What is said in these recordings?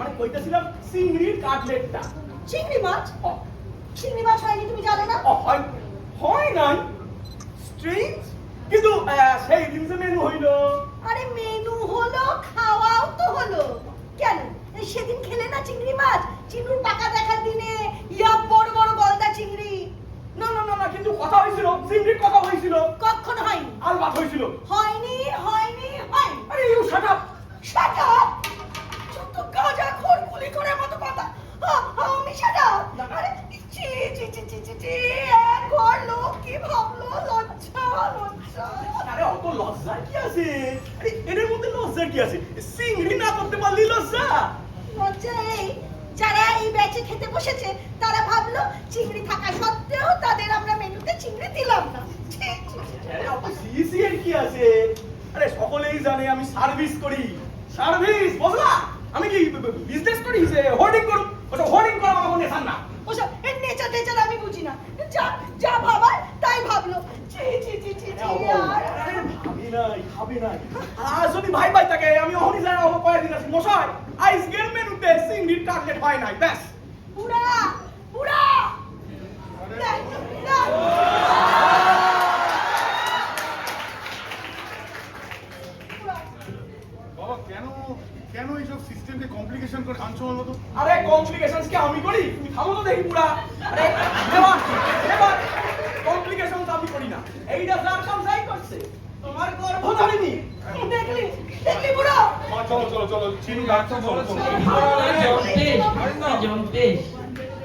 মানে কইতেছিলাম চিংড়ির কাটলেটটা। চিংড়ি মাছ? চিংড়ি মাছ হয়নি তুমি জানো না? হয় নাই? স্ট্রেঞ্জ। কিন্তু সেই দিন যে মেনু হইলো। আরে মেনু হলো, খাওয়াও তো হলো। কেন সেদিন খেলে না চিংড়ি মাছ? চিংড়ির পাকা দেখার দিনে ইয়া বড় বড় গলদা চিংড়ি। না না না না, কিন্তু কথা হয়েছিল, চিংড়ির কথা হয়েছিল। কখন হয়নি? আলবাত হয়েছিল। হয়নি হয়নি হয়নি। আরে you shut up. Shut up? যত গাঁজাখোর গুলিখোরের মতো কথা। আমি শাট আপ? আরে চি চি চি চি চি চি, একবার লোক কি ভাবলো? লজ্জা লজ্জা। আরে অত লজ্জার কি আছে? আরে এর মধ্যে লজ্জার কি আছে? চিংড়ি না করতে পারলি লজ্জা? লজ্জা এই যারা এই ব্যাচে খেতে বসেছে তারা ভাবলো চিংড়ি থাকা সত্ত্বেও তাদের আমরা মেনুতে চিংড়ি দিলাম না। আরে অত সিসিএর কি আছে? আরে সকলেই জানে আমি সার্ভিস করি। সার্ভিস বুঝলা? আমি কি বিজনেস করি যে হোর্ডিং করব? ওটা হোর্ডিং করা আমার মনে হয় না। ওসব এর নেচার টেচার আমি বুঝি না। যা যা ভাবার তাই ভাবলো। চি চি চি চি চি। আরে খাবি নাই। আর যদি ভাই তাকে আমি ওহনি যাই না কয়েকদিন আছি মশাই। আজকের মেনুতে চিংড়ির কাটলেট হয় নাই, ব্যাস। পুরা পুরা। বাবা কেন এইসব সিস্টেমকে কমপ্লিকেশন করে আনছো আমার মতো? আরে কমপ্লিকেশনস কি আমি করি? তুমি থামো তো দেখি পুরা। আরে এবার কমপ্লিকেশনস আমি করি না। এইটা যার কাম যাই করছে। তোমার গর্ভ ধরেনি। দেখলি দেখলি পুরা। মা চলো চিনু ডাক্তার চলো।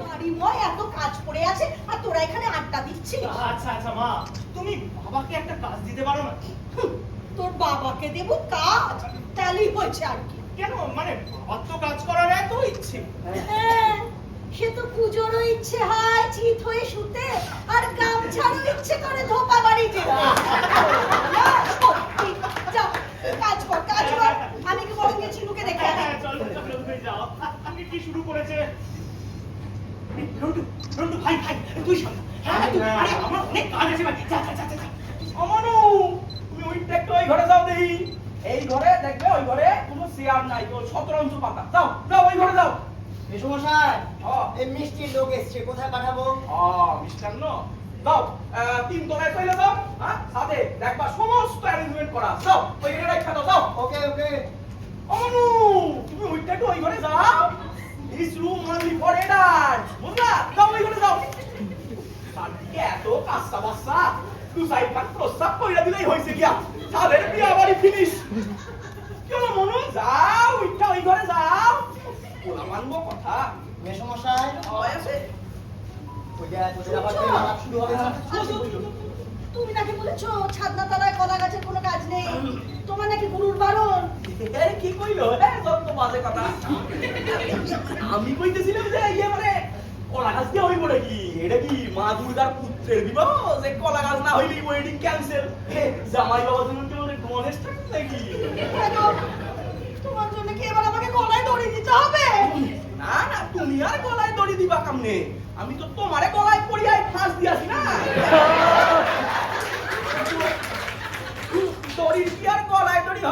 বাড়িময় এত কাজ পড়ে আছে আর তোরা এখানে আড্ডা দিচ্ছিস। আচ্ছা মা, তুমি বাবাকে একটা কাজ দিতে পারো না? তোর বাবাকে দেব কাজ? তাহলেই হয়েছে আর কি। কেন? মানে বাবার তো কাজ করার এত ইচ্ছে। হ্যাঁ, সে তো পুজোরও ইচ্ছে হয় চিত হয়ে শুতে, আর গামছারও ইচ্ছে করে ধোপা বাড়ি যেতে। যা কাজ কর কাজ কর। আমি কি বরং গিয়ে চিনুকে দেখে আসি। চলো তুই যাও। তুমি কি শুরু করেছে? রন্টু ভাই তুই সামনে। আরে আমার অনেক কাজ আছে ভাই। যা। অমনু, তুমি ওই ঘরে যাও দেখি। এই ঘরে দেখবে ওই ঘরে কোনো চেয়ার নাই, তো শতরঞ্চ পাতা। যাও ওই ঘরে যাও। মেসমশাই, এই মিষ্টি লোক এসছে, কোথায় পাঠাবো? মিষ্টান্ন যাও, 3 তলায় চলে যাও। সাথে দেখবা সমস্ত অ্যারেঞ্জমেন্ট করা। যাও ওই ঘরে রাখা দাও। ওকে অমনু, তুমি ওই ঘরে যাও। This room only for adult, বুঝলা? যাও ওই ঘরে যাও। সাদিকে এত কাঁচা বাচ্চা 2 সাইড প্রস্তাব কইরা দিলেই হইছে গিয়া। তাদের বিয়া বাড়ি ফিনিশ। কেন মনু? যাও ওই ঘরে যাও। ওলা মানবো কথা। মেসমশাই, আছে শুরু হবে না? তুমি নাকি বলেছো ছাদনা তলায় কলা গাছের কোনো কাজ নেই, তোমার নাকি গুরুর বারণ। কি কইলো? যত বাজে কথা। আমি কইতেছিলাম যে মানে কলা গাছ দিয়ে হইব নাকি? এটা কি মা দুর্গার পুত্রের বিবাহ যে কলা গাছ না হইলে ওয়েডিং ক্যান্সেল? জামাই বাবা যেমন কেউ গণেশ থাকবে নাকি? তোমার জন্য কি এবার আমাকে গলায় দড়ি দিতে হবে? না তুমি আর গলায় দড়ি দিবা কামনে? আমি তো তোমারে গলায় পড়িয়াই ফাঁস দিয়াছি না। দড়ি কি আর গলায় দড়ি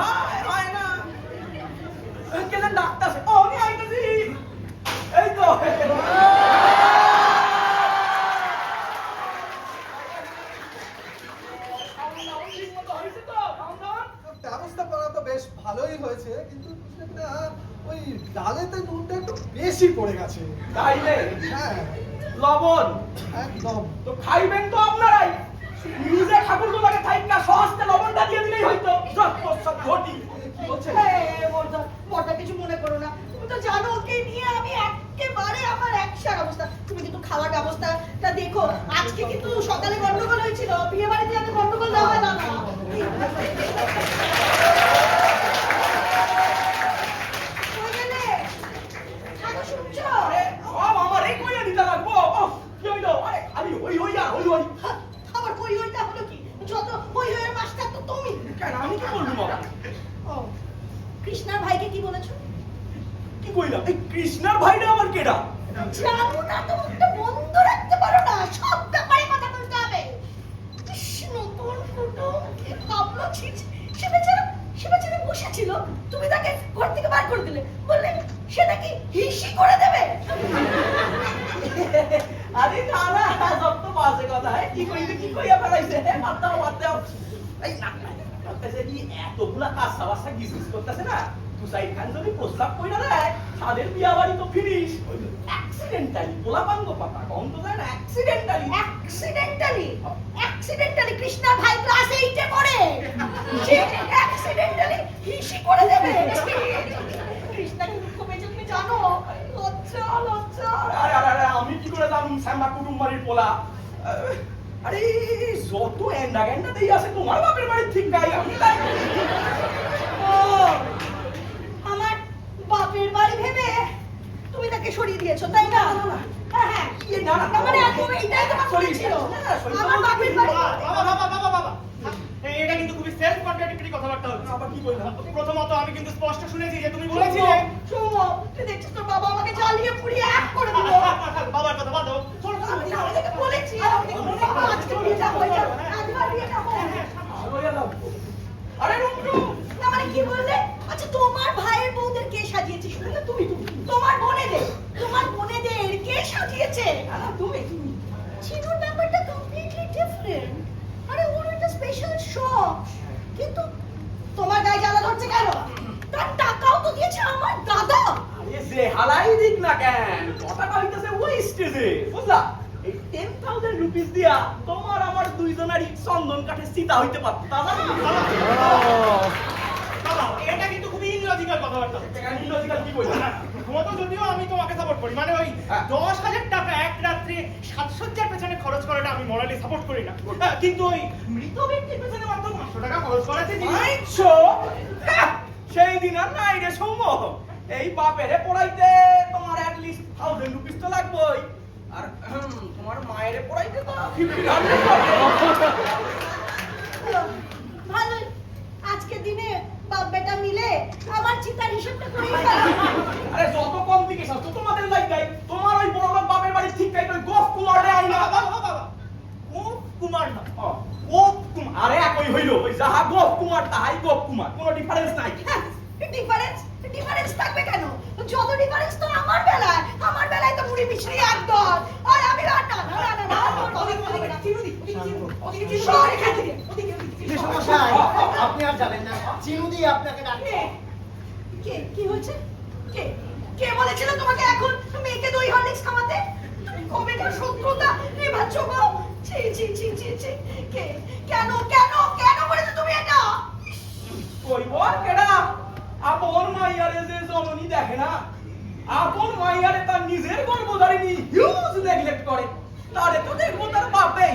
হয় না? কেন ডাক্তার? আমি আইতাছি। এই তো ব্যবস্থা করা তো বেশ ভালোই হয়েছে, কিন্তু সেটা ওই ডালেতে নুনটা একটু বেশি পড়ে গেছে। তাইলে হ্যাঁ, লবণ একদম। তো খাইবেন তো আপনারাই। নিজে ঠাকুর গোলাকে থাইকা সহজতে লবণটা দিয়ে দিলেই হয়তো। সব ঘটি কি বলছে? বড়দা কিছু মনে করো না, তুমি তো জানো ওকে নিয়ে আমি একেবারে আমার একসার অবস্থা। তুমি কিন্তু খাওয়ার ব্যবস্থাটা দেখো। আজকে কিন্তু সকালে গন্ডগোল হয়েছিল, বিয়ে বাড়িতে যাতে গন্ডগোল না হয়। না সব আমার এই কইয়া দিতে লাগবো। কি হইলো? আরে খালি হই। আমার হইটা হলো কি? যত হইয়ের মাস্টার তো তুমি। কেন আমি কি বলবো বাবা? কৃষ্ণার ভাইকে কি বলেছো? কি কইলাম? এই কৃষ্ণার ভাইটা আমার কেডা? জানো না তো, মুখটা বন্ধ রাখতে পারো না, সব ব্যাপারে কথা বলতে হবে। নতুন কুটুম কি ভাবলো? সে বেচারা বসেছিল, তুমি তাকে ঘর থেকে বার করে দিলে, বললে সেটা কি হিসি করে দেবে? আরে না না, সব তো বাজে কথা। কি কইয়া ফেলাইছে? বাদ দাও। এই না, বলতেছে কি এতগুলা কাঁচা বাচ্চা গিজগিজ করতেছে না, তুষার খান যদি প্রস্তাব কইরা দেয় তাদের বিয়া বাড়ি তো ফিনিশ। ওই অ্যাক্সিডেন্টালি পোলাপাঙ্গ পাতা কম তো যায় না, অ্যাক্সিডেন্টালি কৃষ্ণা ভাই ক্লাস 8 এ পড়ে, সে অ্যাক্সিডেন্টালি হিসি করে দেবে। কৃষ্ণা কিন্তু খুব এই তুমি জানো, লজ্জা। আরে আমি কি করে জানি শ্যামা কুটুম্বারির পোলা? আরে যত এন্ডা দেই আছে তোমার বাপের বাড়ি ঠিক গাই আমি তাই। ও, আমার বাপের বাড়ি ভেবে তুমি তাকে সরিয়ে দিয়েছো, তাই না? হ্যাঁ, না, তার মানে একদম এটাই তোমার ছিল। আমার বাপের বাড়ি। বাবা এটা কিন্তু খুবই সেলফ কন্ট্রাডিক্টরি কথাবার্তা হচ্ছে। আবার কি বললাম? প্রথমত আমি কিন্তু স্পষ্ট শুনেছি যে তুমি বলেছিলে শুনো, তুই দেখছিস তোর বাবা আমাকে জ্বালিয়ে পুড়িয়ে এক করে দিল। বাবার কথা বাদ দাও। আমি তোকে বলেছি, বাবা আজকে বিয়েটা হয়ে যাবে, আজকে বিয়েটা হবে। আরে রুমরু, না মানে কি বললে? আচ্ছা তোমার ভাইয়ের বউদের কে সাজিয়েছে? শুনলে তুমি তোমার বোনেদের কে সাজিয়েছে? তুমি চিনুর ব্যাপারটা কমপ্লিটলি ডিফারেন্ট। আরে ওর একটা স্পেশাল শখ, কিন্তু তোমার গায়ে জ্বালা ধরছে কেন? তার টাকাও তো দিয়েছে আমার দাদা। আরে যে হালাই দিক না কেন, কথাটা হইতেছে ওই স্টেজে, বুঝলা? এই 10,000 রুপিস দিয়া তোমার আমার দুইজনেরই চন্দন কাঠে সীতা হইতে পারত, তা না? বাবা এটা কিন্তু খুবই ইলজিক্যাল কথাবার্তা। ইলজিক্যাল কি বলছো? প্রথমত যদিও আমি তোমাকে সাপোর্ট করি, মানে ওই 10,000 টাকা এক রাত্রে সাজসজ্জার পেছনে খরচ করাটা আমি মরালি সাপোর্ট করি না, কিন্তু ওই মৃত ব্যক্তির পেছনে মাত্র 500 টাকা খরচ করাতে আইছো সেই দিন আর নাই রে সৌম্য। এই বাপেরে পড়াইতে তোমার অ্যাট লিস্ট 1000 রুপিস তো লাগবেই, আর তোমার মায়েরে পড়াইতে তো 1500 ভালো, আজকে দিনে বাপ বেটা মিলে আমার চিন্তার হিসাবটা করে ফেলা। আরে যত কম দিকে তো তোমাদের লাইগাই, তোমার ওই বড় লোক বাপের বাড়ি ঠিক কাই করে গোফ কুমারে আইনা। বাবা গোপ কুমার না, গোফ কুমার, আরে একই হইল, ওই যাহা গোফ কুমার তাহাই গোফ কুমার, কোনো ডিফারেন্স নাই। ডিফারেন্স থাকবে কেন? যত ডিফারেন্স তো আমার বেলায় তো মুড়ি মিশরি একদম, আর আমি রান্না সমস্যায় আপনি আর যাবেন না, চিনুদি আপনাকে ডাকছে। কি হয়েছে? কে বলেছিল তোমাকে এখন মেয়েকে দই হরলিক্স খাওয়াতে? তুমি কবেকার শত্রুতা নেভাচ্ছ গো? ছি। কেন করেছো তুমি এটা? কইব কেডা? আপন মাইয়ারে যে জননী দেখে না, আপন মাইয়ারে তার নিজের গর্ভধারিণী হিউজ নেগলেক্ট করে, তারে তো দেখবো তার বাপেই।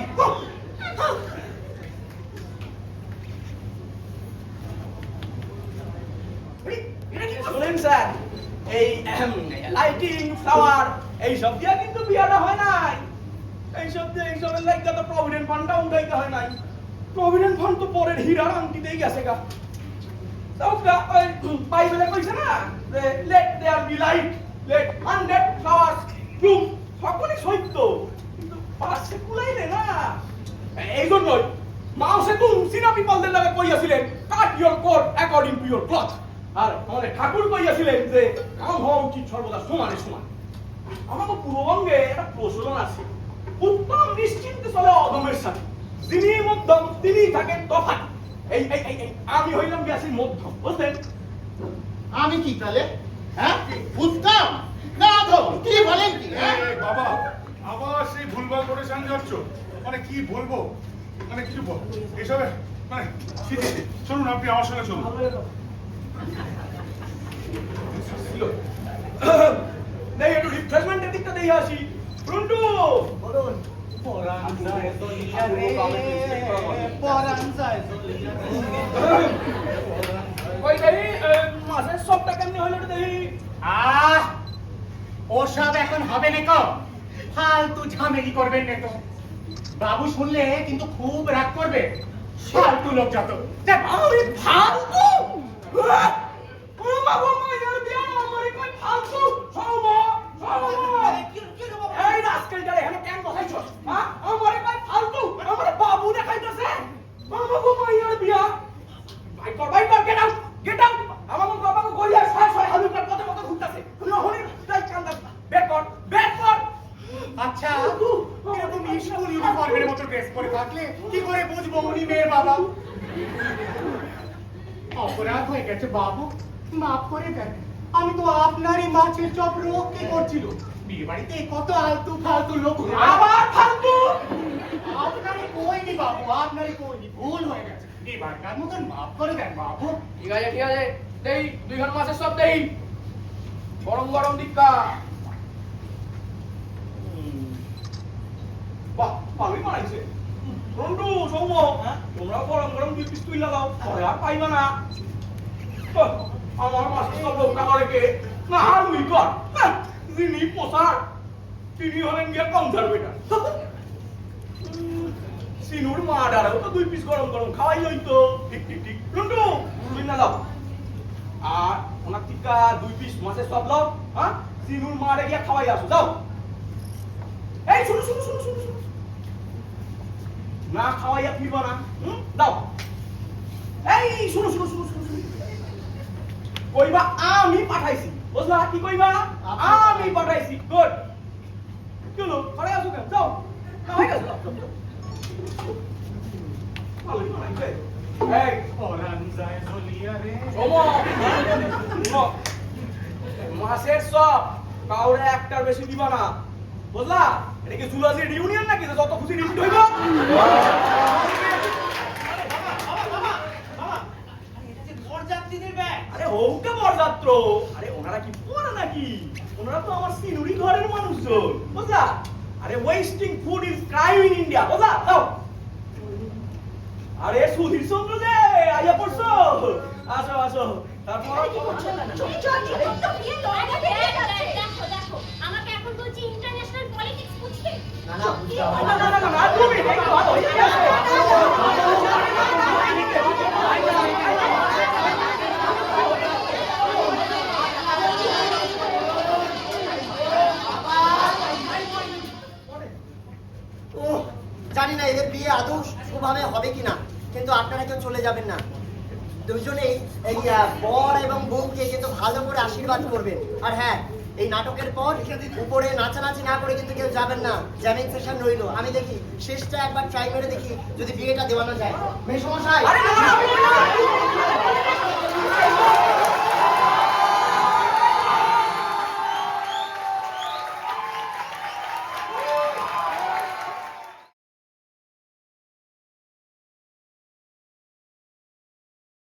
শুনেন স্যার, এই লাইটিং ফ্লাওয়ার এইসব দিয়া কিন্তু বিয়াটা হয় নাই। এইসবের লাইগা তো প্রভিডেন্ট ফান্ডটা উঠাইতে হয় নাই। প্রভিডেন্ট ফান্ড তো পরের হীরার আংটিতেই গেছে গা। বাইবেলে কইছে না যে let there be light, let 100 flowers bloom, সকলই সত্য, কিন্তু পাশে কুলাইলে না। এই জন্যই মাও সে তুম সিনা পিপলদের লাগে কইয়াছিলেন cut your coat according to your cloth, আর আমাদের ঠাকুর কইয়াছিলেন যে কাম হওয়া উচিত সর্বদা সমানে সমান। আমাদের পূর্ববঙ্গে একটা প্রচলন আছে, উত্তম নিশ্চিন্তে চলে অদমের সাথে, যিনি মধ্যম তিনি থাকেন তফাৎ। এই আমি হইলাম গ্যাসের মধ্যম, বুঝলেন? আমি কি তাহলে? হ্যাঁ, উত্তম না অধম, কি বলেন কি? বাবা আবার সেই ভুলভাল করে যাচ্ছ, মানে কি বলবো, মানে কিছু বল এসবে, মানে চলুন আপনি আমার সঙ্গে চলুন। দেই একটু রিফ্রেশমেন্টের দিকটা দিয়ে আসি। রুন্টু বলুন। ওই দেই মাসের সবটা কেমনি হইলো দেই? ওসব এখন হবে না কো, ফালতু ঝামেলি করবেন না তো। বাবু শুনলে কিন্তু খুব রাগ করবে, ফালতু লোক যত। আমি ফালতু? বাবা মায়ের বিয়া আমারে কই ফালতু? এই রাস্কেল যারে এখানে কেন বসাইছো? হ্যাঁ, আমারে কই ফালতু? আমারে বাবু দেখাইতেছে। বাবা মায়ের বিয়া বাইক কর, গেট আউট। আমার বাবাকে গলিয়া ছয় হালুকার কত ঘুরতাছে। আছে কি করে বুঝবো উনি মেয়ের বাবা? অপরাধ হয়ে গেছে বাবু, মাফ করে দেন। আমি তো আপনারই মাছের চপ রক্ষে করছিল। বিয়ে বাড়িতে কত আলতু ফালতু লোক আবার ফালতু। আপনারই কইনি বাবু, আপনারই কইনি, ভুল হয়ে গেছে। এবারকার মতন মাফ করে দেন বাবু। ঠিক আছে ঠিক আছে, দেই 2 ঘর মাসের সব দেই, গরম গরম দিক্কা। বাহ, ভালোই বানাইছে। রন্টু, সৌম্য, তোমরা গরম গরম 2 পিস তুইলা দাও, পরে আর পাইবা না। বাহ, আমার মাসের সব লোকটা করে কে? না আর তুই কর। হ্যাঁ, যিনি পোষার তিনি হলেন গিয়ে কনজারভেটর। সিনুর মা ডারেও তো 2 পিস গরম গরম খাওয়াই হইতো। ঠিক ঠিক ঠিক। রন্টু, তুই না দাও। আর ওনার টিকা 2 পিস মাছের সব লাও। হ্যাঁ, সিনুর মারে গিয়ে খাওয়াই আসো, যাও। এই শুনো শুনো শুনো শুনো শুনো, না খাওয়াইয়া ফিরবা না। দাও। এই শুনো শুনো শুনো শুনো শুনো, কইবা আমি পাঠাইছি, বুঝলা? কি কইবা? আমি পাঠাইছি। গুড। চলো ঘরে আসো কেন, যাও। খাওয়াই গেছো, যাও, যাও, যাও। ভালোই বানাইছে। এই পরান যায় জ্বলিয়া রে। শোনো, মাছের সব কাউরে একটার বেশি দিবা না, বুঝলা? এটা কি জুলাসির ইউনিয়ন নাকি যে যত খুশি রিপিট হইব? বরযাত্রীদের ব্যাগ। আরে হৌকে বরযাত্র, আরে ওনারা কি পড়ে নাকি? ওনারা তো আমার সিনুরি ঘরের মানুষজন, বুঝলা? আরে wasting food is crime in India, বুঝলা? দাও। আরে সুধীর চন্দ্র যে আইয়া পড়ছো, আসো আসো। তারপর চুরি চুরি তো বিয়ে লড়াই দেখে যাচ্ছে। দেখো দেখো আমাকে এখন বলছি ইন্টারন্যাশনাল পলিটিক্স বুঝতে। না না বুঝতে হবে না না। না না না, তুমি দেখো ভালো হয়ে গেছে। ও জানি না এদের বিয়ে আদৌ শুভভাবে হবে কিনা, কিন্তু আপনারা কেউ চলে যাবেন না। দুজনেই এই বর এবং বউকে কিন্তু ভালো করে আশীর্বাদ করবেন। আর হ্যাঁ, এই নাটকের পর উপরে নাচানাচি না করে কিন্তু কেউ যাবেন না। জ্যামিং সেশন রইলো। আমি দেখি শেষটা একবার ট্রাই করে দেখি যদি বিয়েটা দেওয়ানো যায়। মেয়ে সমস্যায় আরে না না,